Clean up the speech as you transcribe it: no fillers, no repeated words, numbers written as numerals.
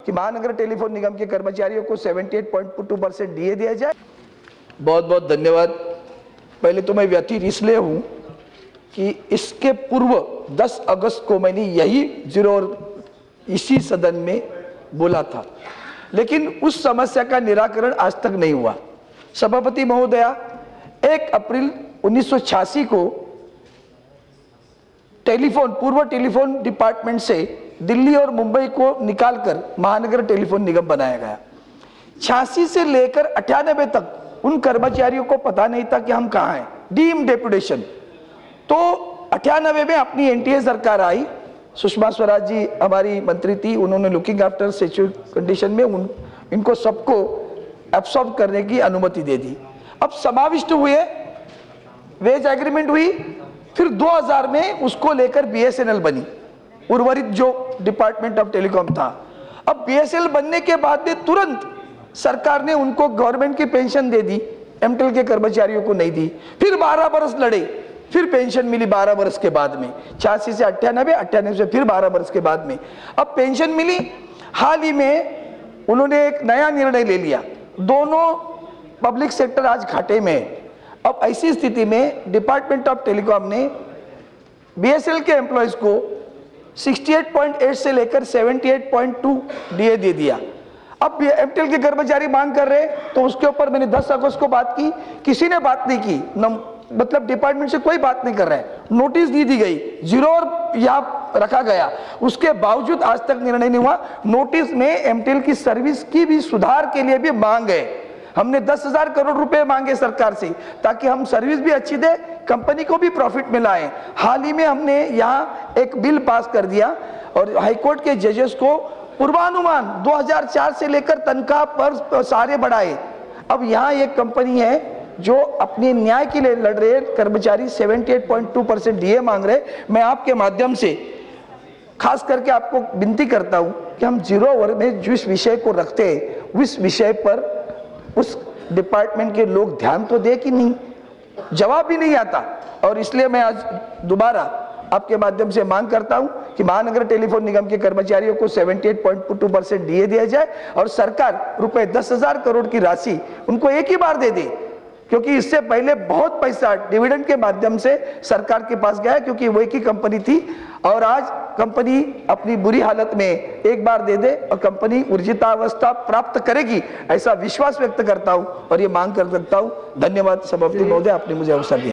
कि महानगर टेलीफोन निगम के कर्मचारियों को 78.2% डीए दिया जाए। बहुत बहुत धन्यवाद। पहले तो मैं व्यथित इसलिए हूं कि इसके पूर्व 10 अगस्त को मैंने यही इसी सदन में बोला था, लेकिन उस समस्या का निराकरण आज तक नहीं हुआ। सभापति महोदया, 1 अप्रैल 1986 को पूर्व टेलीफोन डिपार्टमेंट से दिल्ली और मुंबई को निकालकर महानगर टेलीफोन निगम बनाया गया। 86 से लेकर 98 तक उन कर्मचारियों को पता नहीं था कि हम कहाँ हैं, डीम डेपुटेशन। तो 98 में अपनी एनटीए सरकार आई, सुषमा स्वराज जी हमारी मंत्री थी, उन्होंने लुकिंग आफ्टर सिचुएशन कंडीशन में इनको सबको एब्सॉर्ब करने की अनुमति दे दी। अब समाविष्ट हुए, वेज एग्रीमेंट हुई, फिर 2000 में उसको लेकर बीएसएनएल बनी, उर्वरित जो डिपार्टमेंट ऑफ टेलीकॉम था। अब बीएसएनएल बनने के बाद में तुरंत सरकार ने उनको गवर्नमेंट की पेंशन दे दी, एमटेल के कर्मचारियों को नहीं दी। फिर 12 बरस लड़े, फिर पेंशन मिली 12 बरस के बाद में, 86 से 98, 98 से फिर 12 बरस के बाद में अब पेंशन मिली। हाल ही में उन्होंने एक नया निर्णय ले लिया, दोनों पब्लिक सेक्टर आज घाटे में है। अब ऐसी स्थिति में डिपार्टमेंट ऑफ टेलीकॉम ने बीएसएनएल के एम्प्लॉयज को 68.8 से लेकर 78.2 डीए दे दिया। अब एमटेल के कर्मचारी मांग कर रहे, तो उसके ऊपर मैंने 10 अगस्त को बात की, किसी ने बात नहीं की, मतलब डिपार्टमेंट से कोई बात नहीं कर रहा है। नोटिस दी गई, 0 और यहाँ रखा गया, उसके बावजूद आज तक निर्णय नहीं हुआ। नोटिस में एमटेल की सर्विस की भी सुधार के लिए भी मांग है। हमने 10,000 करोड़ रुपए मांगे सरकार से, ताकि हम सर्विस भी अच्छी दे, कंपनी को भी प्रॉफिट में लाएं। हाल ही में हमने यहाँ एक बिल पास कर दिया और हाईकोर्ट के जजेस को पूर्वानुमान 2004 से लेकर तनख्वाह पर सारे बढ़ाए। अब यहाँ एक कंपनी है जो अपने न्याय के लिए लड़ रहे, कर्मचारी 78.2% डीए मांग रहे। मैं आपके माध्यम से खास करके आपको विनती करता हूं कि हम 0 ओवर में जिस विषय को रखते हैं, उस विषय पर उस डिपार्टमेंट के लोग ध्यान तो दे कि नहीं, जवाब भी नहीं आता। और इसलिए मैं आज दोबारा आपके माध्यम से मांग करता हूं कि महानगर टेलीफोन निगम के कर्मचारियों को 78.2% डीए दिया जाए और सरकार रुपए 10,000 करोड़ की राशि उनको एक ही बार दे दे, क्योंकि इससे पहले बहुत पैसा डिविडेंड के माध्यम से सरकार के पास गया, क्योंकि वो एक ही कंपनी थी। और आज कंपनी अपनी बुरी हालत में एक बार दे दे और कंपनी ऊर्जितावस्था प्राप्त करेगी, ऐसा विश्वास व्यक्त करता हूं और ये मांग कर सकता हूं। धन्यवाद सभापति महोदय, आपने मुझे अवसर दिया।